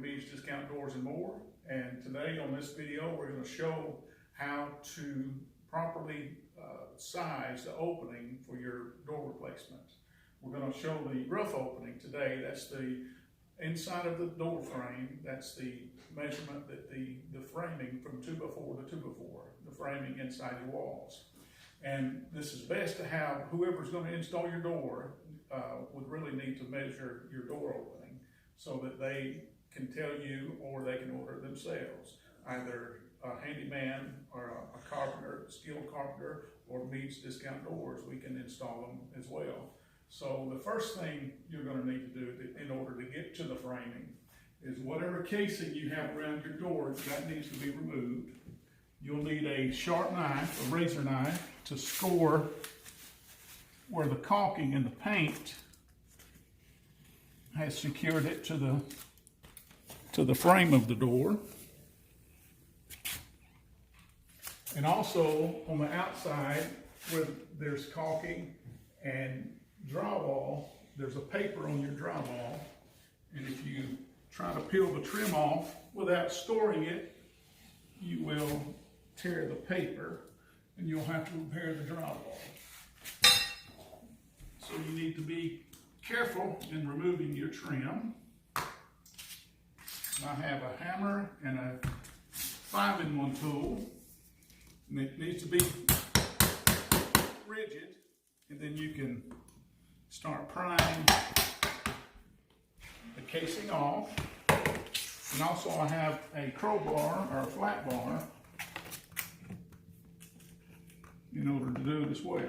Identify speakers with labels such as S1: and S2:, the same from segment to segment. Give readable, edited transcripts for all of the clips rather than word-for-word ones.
S1: Meade Discount Doors and More. And today on this video, we're going to show how to properly size the opening for your door replacement. We're going to show the rough opening today. That's the inside of the door frame. That's the measurement that the framing from 2x4 to 2x4, the framing inside your walls. And this is best to have whoever's going to install your door would really need to measure your door opening so that they can tell you, or they can order it themselves. Either a handyman or a carpenter, skilled carpenter, or Meade's Discount Doors, we can install them as well. So the first thing you're going to need to do in order to get to the framing is whatever casing you have around your door, that needs to be removed. You'll need a sharp knife, a razor knife, to score where the caulking and the paint has secured it to the frame of the door. And also on the outside where there's caulking and drywall, there's a paper on your drywall, and if you try to peel the trim off without scoring it, you will tear the paper and you'll have to repair the drywall. So you need to be careful in removing your trim. I have a hammer and a 5-in-1 tool, and it needs to be rigid, and then you can start prying the casing off. And also I have a crowbar or a flat bar in order to do it as well.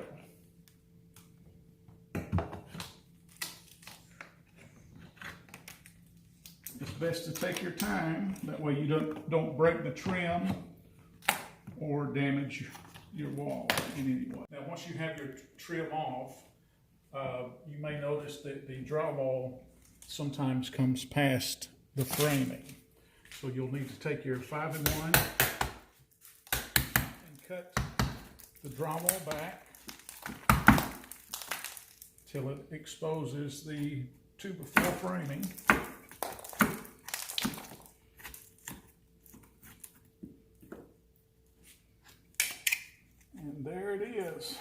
S1: It's best to take your time, that way you don't break the trim or damage your wall in any way. Now once you have your trim off, you may notice that the drywall sometimes comes past the framing. So you'll need to take your 5-in-1 and cut the drywall back till it exposes the 2x4 framing. And there it is.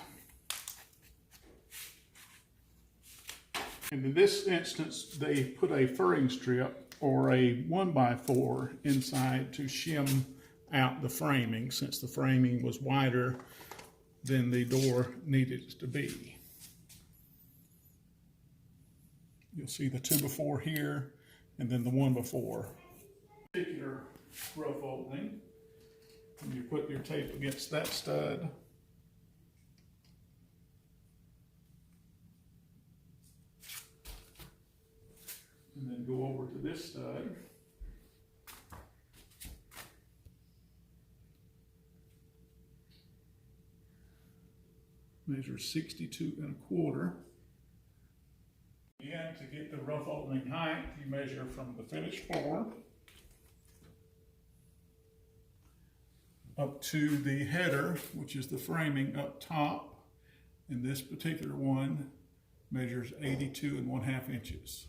S1: And in this instance, they put a furring strip or a 1x4 inside to shim out the framing, since the framing was wider than the door needed to be. You'll see the 2x4 here, and then the 1x4. Particular rough opening, and you put your tape against that stud. And then go over to this stud. Measure 62¼ Again, to get the rough opening height, you measure from the finished floor up to the header, which is the framing up top. And this particular one measures 82½ inches.